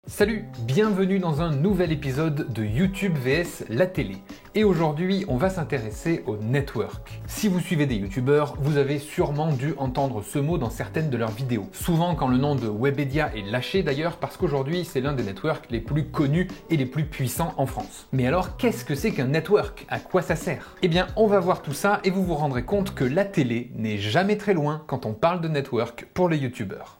Salut, bienvenue dans un nouvel épisode de YouTube vs la télé. Et aujourd'hui, on va s'intéresser au network. Si vous suivez des youtubeurs, vous avez sûrement dû entendre ce mot dans certaines de leurs vidéos. Souvent quand le nom de Webedia est lâché d'ailleurs, parce qu'aujourd'hui c'est l'un des networks les plus connus et les plus puissants en France. Mais alors, qu'est-ce que c'est qu'un network? À quoi ça sert? Eh bien, on va voir tout ça et vous vous rendrez compte que la télé n'est jamais très loin quand on parle de network pour les youtubeurs.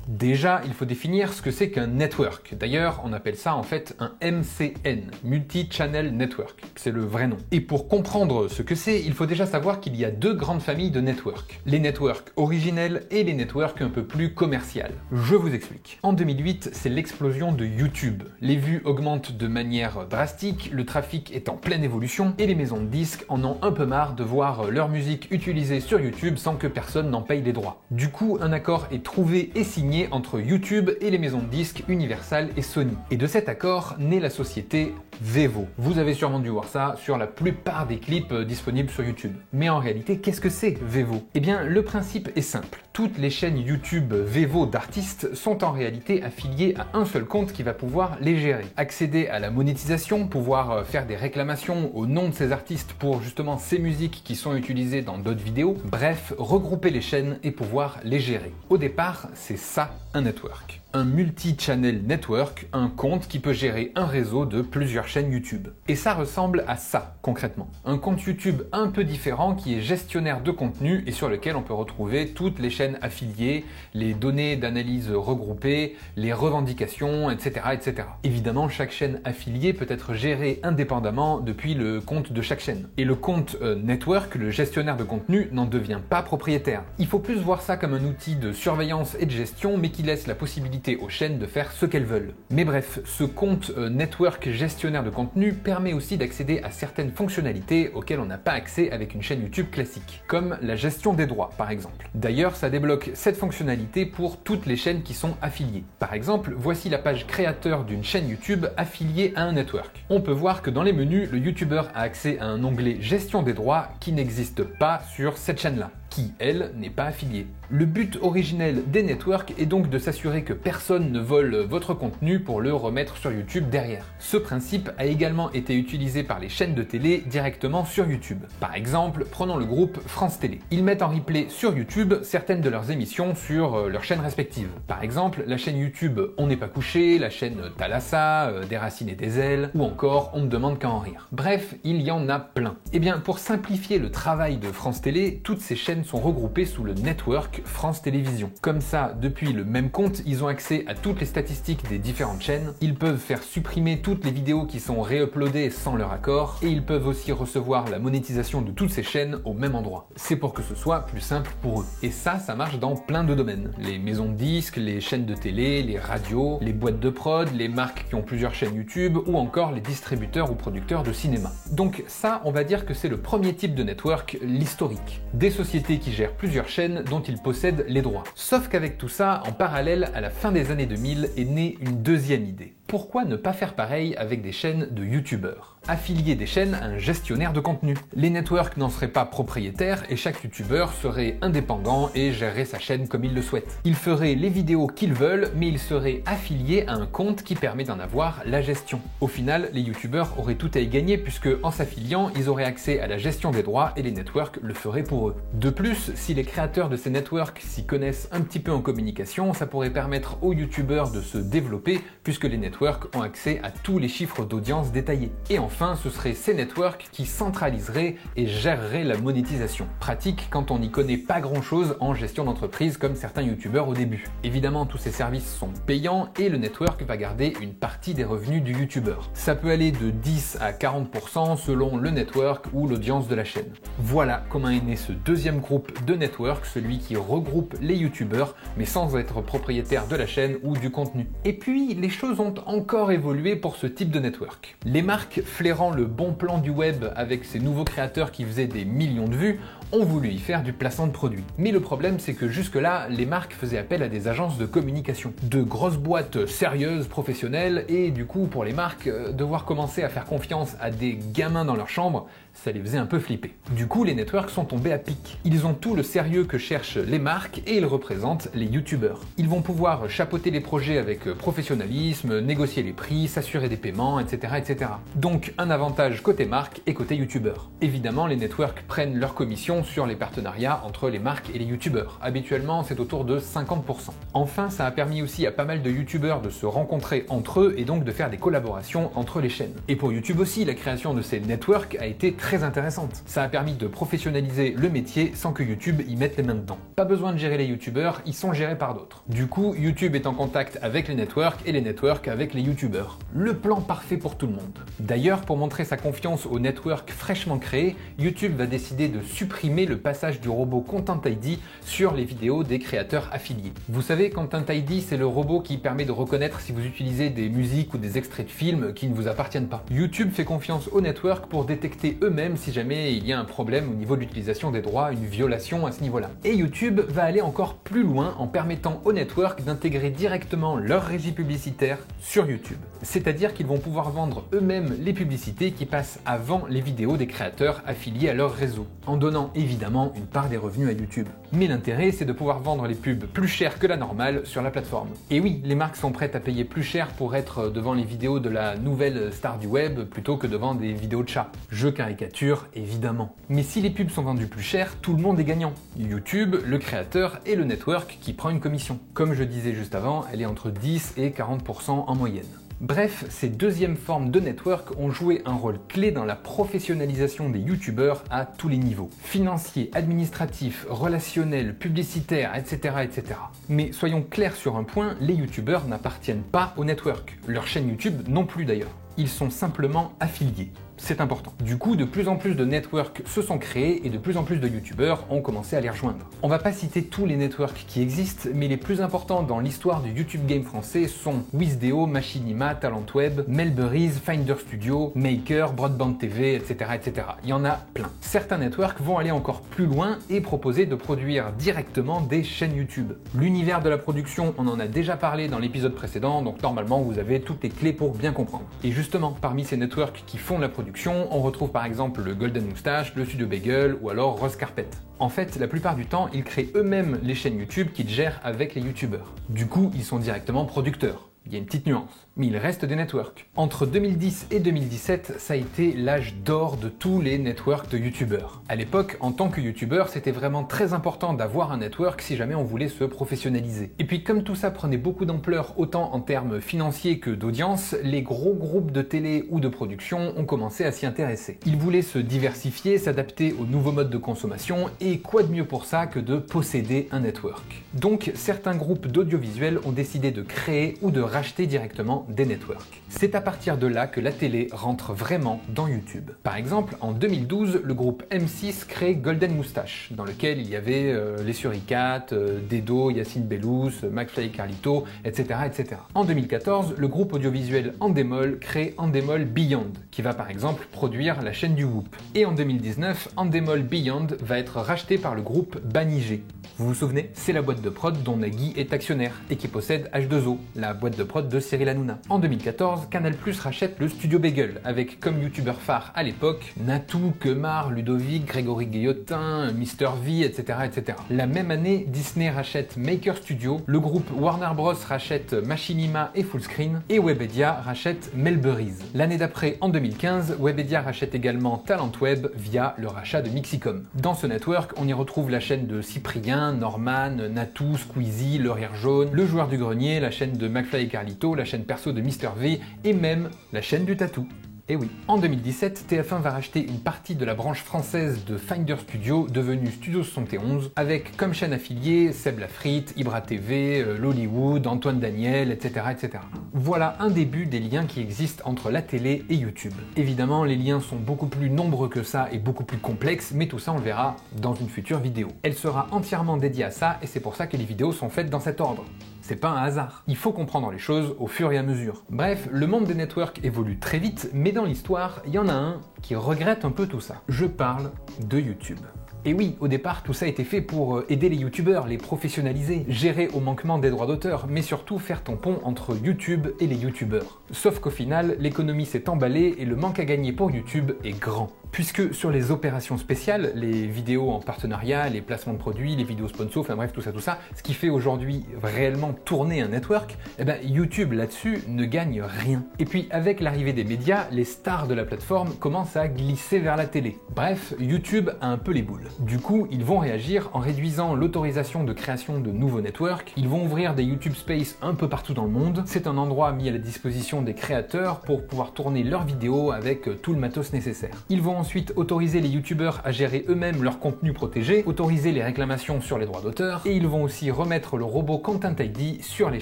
Déjà, il faut définir ce que c'est qu'un network. D'ailleurs, on appelle ça en fait un MCN, Multi-Channel Network. C'est le vrai nom. Et pour comprendre ce que c'est, il faut déjà savoir qu'il y a deux grandes familles de networks. Les networks originels et les networks un peu plus commerciales. Je vous explique. En 2008, c'est l'explosion de YouTube. Les vues augmentent de manière drastique, le trafic est en pleine évolution et les maisons de disques en ont un peu marre de voir leur musique utilisée sur YouTube sans que personne n'en paye les droits. Du coup, un accord est trouvé et signé entre YouTube et les maisons de disques Universal et Sony. Et de cet accord naît la société Vevo. Vous avez sûrement dû voir ça sur la plupart des clips disponibles sur YouTube. Mais en réalité, qu'est-ce que c'est Vevo? Eh bien, le principe est simple. Toutes les chaînes YouTube Vevo d'artistes sont en réalité affiliées à un seul compte qui va pouvoir les gérer. Accéder à la monétisation, pouvoir faire des réclamations au nom de ces artistes pour justement ces musiques qui sont utilisées dans d'autres vidéos. Bref, regrouper les chaînes et pouvoir les gérer. Au départ, c'est ça un network. Un multi-channel network, un compte qui peut gérer un réseau de plusieurs chaînes YouTube. Et ça ressemble à ça, concrètement. Un compte YouTube un peu différent qui est gestionnaire de contenu et sur lequel on peut retrouver toutes les chaînes affiliées, les données d'analyse regroupées, les revendications, etc., etc. Évidemment, chaque chaîne affiliée peut être gérée indépendamment depuis le compte de chaque chaîne. Et le compte network, le gestionnaire de contenu, n'en devient pas propriétaire. Il faut plus voir ça comme un outil de surveillance et de gestion, mais qui laisse la possibilité aux chaînes de faire ce qu'elles veulent. Mais bref, ce compte network gestionnaire de contenu permet aussi d'accéder à certaines fonctionnalités auxquelles on n'a pas accès avec une chaîne YouTube classique, comme la gestion des droits par exemple. D'ailleurs, ça débloque cette fonctionnalité pour toutes les chaînes qui sont affiliées. Par exemple, voici la page créateur d'une chaîne YouTube affiliée à un network. On peut voir que dans les menus, le YouTuber a accès à un onglet gestion des droits qui n'existe pas sur cette chaîne-là, qui, elle, n'est pas affiliée. Le but originel des networks est donc de s'assurer que personne ne vole votre contenu pour le remettre sur YouTube derrière. Ce principe a également été utilisé par les chaînes de télé directement sur YouTube. Par exemple, prenons le groupe France Télé. Ils mettent en replay sur YouTube certaines de leurs émissions sur leurs chaînes respectives. Par exemple, la chaîne YouTube On n'est pas couché, la chaîne Thalassa, Des racines et des ailes, ou encore On ne demande qu'à en rire. Bref, il y en a plein. Et bien, pour simplifier le travail de France Télé, toutes ces chaînes sont regroupées sous le network France Télévisions. Comme ça, depuis le même compte, ils ont accès à toutes les statistiques des différentes chaînes, ils peuvent faire supprimer toutes les vidéos qui sont réuploadées sans leur accord, et ils peuvent aussi recevoir la monétisation de toutes ces chaînes au même endroit. C'est pour que ce soit plus simple pour eux. Et ça marche dans plein de domaines. Les maisons de disques, les chaînes de télé, les radios, les boîtes de prod, les marques qui ont plusieurs chaînes YouTube, ou encore les distributeurs ou producteurs de cinéma. Donc ça, on va dire que c'est le premier type de network, l'historique. Des sociétés qui gèrent plusieurs chaînes dont ils possèdent les droits. Sauf qu'avec tout ça, en parallèle, à la fin des années 2000, est née une deuxième idée. Pourquoi ne pas faire pareil avec des chaînes de youtubeurs? Affilier des chaînes à un gestionnaire de contenu. Les networks n'en seraient pas propriétaires et chaque youtubeur serait indépendant et gérerait sa chaîne comme il le souhaite. Ils feraient les vidéos qu'ils veulent, mais ils seraient affiliés à un compte qui permet d'en avoir la gestion. Au final, les youtubeurs auraient tout à y gagner puisque en s'affiliant, ils auraient accès à la gestion des droits et les networks le feraient pour eux. De plus, si les créateurs de ces networks s'y connaissent un petit peu en communication, ça pourrait permettre aux youtubeurs de se développer puisque les networks ont accès à tous les chiffres d'audience détaillés. Et enfin, ce seraient ces networks qui centraliseraient et géreraient la monétisation. Pratique quand on n'y connaît pas grand chose en gestion d'entreprise comme certains youtubeurs au début. Évidemment, tous ces services sont payants et le network va garder une partie des revenus du youtubeur. Ça peut aller de 10 à 40% selon le network ou l'audience de la chaîne. Voilà comment est né ce deuxième groupe de network, celui qui regroupe les youtubeurs mais sans être propriétaire de la chaîne ou du contenu. Et puis, les choses ont encore évolué pour ce type de network. Les marques flairant le bon plan du web avec ces nouveaux créateurs qui faisaient des millions de vues ont voulu y faire du placement de produits. Mais le problème, c'est que jusque-là, les marques faisaient appel à des agences de communication, de grosses boîtes sérieuses, professionnelles, et du coup, pour les marques, devoir commencer à faire confiance à des gamins dans leur chambre, ça les faisait un peu flipper. Du coup, les networks sont tombés à pic. Ils ont tout le sérieux que cherchent les marques et ils représentent les youtubeurs. Ils vont pouvoir chapeauter les projets avec professionnalisme, négocier les prix, s'assurer des paiements, etc., etc. Donc, un avantage côté marque et côté youtubeur. Évidemment, les networks prennent leur commission sur les partenariats entre les marques et les youtubeurs. Habituellement, c'est autour de 50%. Enfin, ça a permis aussi à pas mal de youtubeurs de se rencontrer entre eux et donc de faire des collaborations entre les chaînes. Et pour YouTube aussi, la création de ces networks a été très intéressante. Ça a permis de professionnaliser le métier sans que YouTube y mette les mains dedans. Pas besoin de gérer les youtubeurs, ils sont gérés par d'autres. Du coup, YouTube est en contact avec les networks et les networks avec les youtubeurs. Le plan parfait pour tout le monde. D'ailleurs, pour montrer sa confiance aux networks fraîchement créés, YouTube va décider de supprimer le passage du robot Content ID sur les vidéos des créateurs affiliés. Vous savez, Content ID, c'est le robot qui permet de reconnaître si vous utilisez des musiques ou des extraits de films qui ne vous appartiennent pas. YouTube fait confiance aux networks pour détecter eux-mêmes si jamais il y a un problème au niveau de l'utilisation des droits, une violation à ce niveau-là. Et YouTube va aller encore plus loin en permettant aux networks d'intégrer directement leur régie publicitaire sur YouTube. C'est-à-dire qu'ils vont pouvoir vendre eux-mêmes les publicités qui passent avant les vidéos des créateurs affiliés à leur réseau, en donnant évidemment une part des revenus à YouTube. Mais l'intérêt, c'est de pouvoir vendre les pubs plus cher que la normale sur la plateforme. Et oui, les marques sont prêtes à payer plus cher pour être devant les vidéos de la nouvelle star du web plutôt que devant des vidéos de chats. Je caricature, évidemment. Mais si les pubs sont vendues plus cher, tout le monde est gagnant. YouTube, le créateur et le network qui prend une commission. Comme je disais juste avant, elle est entre 10 et 40% en moyenne. Bref, ces deuxièmes formes de network ont joué un rôle clé dans la professionnalisation des youtubeurs à tous les niveaux. Financier, administratif, relationnel, publicitaire, etc., etc. Mais soyons clairs sur un point, les youtubeurs n'appartiennent pas au network. Leur chaîne YouTube non plus d'ailleurs. Ils sont simplement affiliés. C'est important. Du coup, de plus en plus de networks se sont créés et de plus en plus de youtubeurs ont commencé à les rejoindre. On va pas citer tous les networks qui existent, mais les plus importants dans l'histoire du YouTube game français sont Wisdeo, Machinima, Talentweb, Melburys, Finder Studio, Maker, Broadband TV, etc., etc. Il y en a plein. Certains networks vont aller encore plus loin et proposer de produire directement des chaînes YouTube. L'univers de la production, on en a déjà parlé dans l'épisode précédent, donc normalement vous avez toutes les clés pour bien comprendre. Et justement, parmi ces networks qui font la production, on retrouve par exemple le Golden Moustache, le Studio Bagel ou alors Rose Carpet. En fait, la plupart du temps, ils créent eux-mêmes les chaînes YouTube qu'ils gèrent avec les youtubeurs. Du coup, ils sont directement producteurs. Il y a une petite nuance, mais il reste des networks. Entre 2010 et 2017, ça a été l'âge d'or de tous les networks de youtubeurs. À l'époque, en tant que youtubeur, c'était vraiment très important d'avoir un network si jamais on voulait se professionnaliser. Et puis comme tout ça prenait beaucoup d'ampleur autant en termes financiers que d'audience, les gros groupes de télé ou de production ont commencé à s'y intéresser. Ils voulaient se diversifier, s'adapter aux nouveaux modes de consommation, et quoi de mieux pour ça que de posséder un network. Donc certains groupes d'audiovisuels ont décidé de créer ou de racheter directement des networks. C'est à partir de là que la télé rentre vraiment dans YouTube. Par exemple, en 2012, le groupe M6 crée Golden Moustache, dans lequel il y avait les Suricates, Dedo, Yacine Bellous, McFly et Carlito, etc., etc. En 2014, le groupe audiovisuel Endemol crée Endemol Beyond, qui va par exemple produire la chaîne du Whoop. Et en 2019, Endemol Beyond va être racheté par le groupe Banijé. Vous vous souvenez? C'est la boîte de prod dont Nagui est actionnaire et qui possède H2O, la boîte de prod de Cyril Hanouna. En 2014, Canal+ rachète le Studio Bagel avec comme youtubeur phare à l'époque Natou, Kemar, Ludovic, Grégory Guillotin, Mr V, etc., etc. La même année, Disney rachète Maker Studio, le groupe Warner Bros rachète Machinima et Fullscreen et Webedia rachète Melburys. L'année d'après, en 2015, Webedia rachète également Talentweb via le rachat de Mixicom. Dans ce network, on y retrouve la chaîne de Cyprien, Norman, Natou, Squeezie, Le Rire Jaune, Le Joueur du Grenier, la chaîne de McFly et Carlito, la chaîne perso de Mr V et même la chaîne du Tatou. Et oui. En 2017, TF1 va racheter une partie de la branche française de Finder Studio, devenue Studio 71, avec comme chaîne affiliée Seb Lafrite, Ibra TV, Lollywood, Antoine Daniel, etc., etc. Voilà un début des liens qui existent entre la télé et YouTube. Évidemment, les liens sont beaucoup plus nombreux que ça et beaucoup plus complexes, mais tout ça on le verra dans une future vidéo. Elle sera entièrement dédiée à ça et c'est pour ça que les vidéos sont faites dans cet ordre. C'est pas un hasard. Il faut comprendre les choses au fur et à mesure. Bref, le monde des networks évolue très vite, mais dans l'histoire, il y en a un qui regrette un peu tout ça. Je parle de YouTube. Et oui, au départ, tout ça a été fait pour aider les youtubeurs, les professionnaliser, gérer au manquement des droits d'auteur, mais surtout faire ton pont entre YouTube et les youtubeurs. Sauf qu'au final, l'économie s'est emballée et le manque à gagner pour YouTube est grand. Puisque sur les opérations spéciales, les vidéos en partenariat, les placements de produits, les vidéos sponsors, enfin bref, tout ça, ce qui fait aujourd'hui réellement tourner un network, eh ben YouTube là-dessus ne gagne rien. Et puis avec l'arrivée des médias, les stars de la plateforme commencent à glisser vers la télé. Bref, YouTube a un peu les boules. Du coup, ils vont réagir en réduisant l'autorisation de création de nouveaux networks, ils vont ouvrir des YouTube Space un peu partout dans le monde. C'est un endroit mis à la disposition des créateurs pour pouvoir tourner leurs vidéos avec tout le matos nécessaire. Ils vont ensuite autoriser les youtubeurs à gérer eux-mêmes leur contenu protégé, autoriser les réclamations sur les droits d'auteur, et ils vont aussi remettre le robot Content ID sur les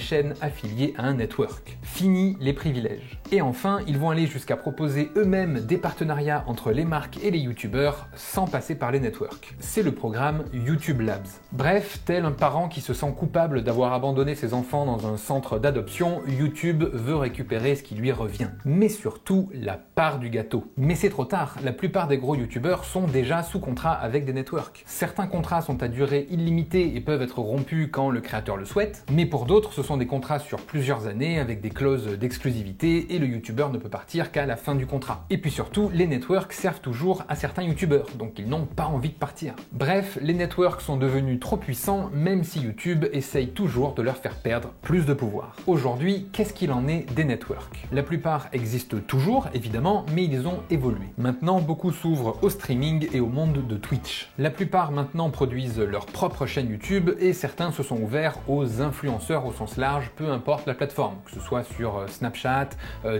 chaînes affiliées à un network. Fini les privilèges. Et enfin, ils vont aller jusqu'à proposer eux-mêmes des partenariats entre les marques et les youtubeurs sans passer par les networks. C'est le programme YouTube Labs. Bref, tel un parent qui se sent coupable d'avoir abandonné ses enfants dans un centre d'adoption, YouTube veut récupérer ce qui lui revient. Mais surtout, la part du gâteau. Mais c'est trop tard, la plupart des gros youtubeurs sont déjà sous contrat avec des networks. Certains contrats sont à durée illimitée et peuvent être rompus quand le créateur le souhaite, mais pour d'autres, ce sont des contrats sur plusieurs années avec des clauses d'exclusivité et le youtubeur ne peut partir qu'à la fin du contrat. Et puis surtout, les networks servent toujours à certains youtubeurs, donc ils n'ont pas envie de partir. Bref, les networks sont devenus trop puissants, même si YouTube essaye toujours de leur faire perdre plus de pouvoir. Aujourd'hui, qu'est-ce qu'il en est des networks? La plupart existent toujours, évidemment, mais ils ont évolué. Maintenant, beaucoup s'ouvrent au streaming et au monde de Twitch. La plupart maintenant produisent leur propre chaîne YouTube et certains se sont ouverts aux influenceurs au sens large, peu importe la plateforme, que ce soit sur Snapchat,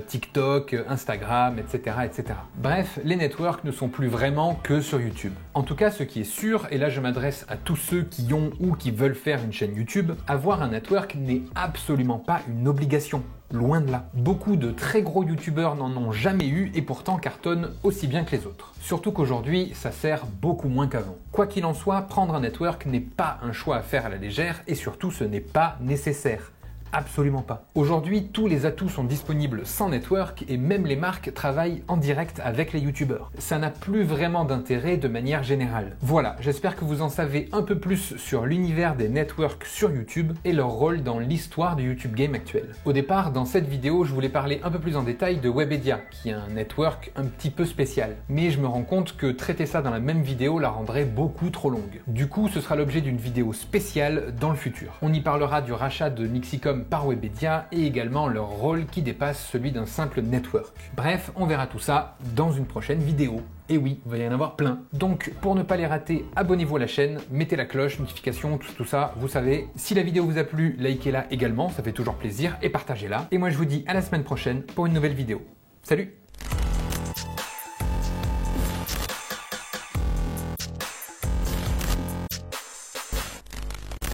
TikTok, Instagram, etc., etc. Bref, les networks ne sont plus vraiment que sur YouTube. En tout cas, ce qui est sûr, et là je m'adresse à tous ceux qui ont ou qui veulent faire une chaîne YouTube, avoir un network n'est absolument pas une obligation. Loin de là. Beaucoup de très gros youtubeurs n'en ont jamais eu et pourtant cartonnent aussi bien que les autres. Surtout qu'aujourd'hui, ça sert beaucoup moins qu'avant. Quoi qu'il en soit, prendre un network n'est pas un choix à faire à la légère et surtout ce n'est pas nécessaire. Absolument pas. Aujourd'hui, tous les atouts sont disponibles sans network et même les marques travaillent en direct avec les youtubeurs. Ça n'a plus vraiment d'intérêt de manière générale. Voilà, j'espère que vous en savez un peu plus sur l'univers des networks sur YouTube et leur rôle dans l'histoire du YouTube game actuel. Au départ, dans cette vidéo, je voulais parler un peu plus en détail de Webedia, qui est un network un petit peu spécial. Mais je me rends compte que traiter ça dans la même vidéo la rendrait beaucoup trop longue. Du coup, ce sera l'objet d'une vidéo spéciale dans le futur. On y parlera du rachat de Mixicom par Webedia et également leur rôle qui dépasse celui d'un simple network. Bref, on verra tout ça dans une prochaine vidéo. Et oui, il va y en avoir plein. Donc, pour ne pas les rater, abonnez-vous à la chaîne, mettez la cloche, notification, tout ça, vous savez. Si la vidéo vous a plu, likez-la également, ça fait toujours plaisir, et partagez-la. Et moi, je vous dis à la semaine prochaine pour une nouvelle vidéo. Salut!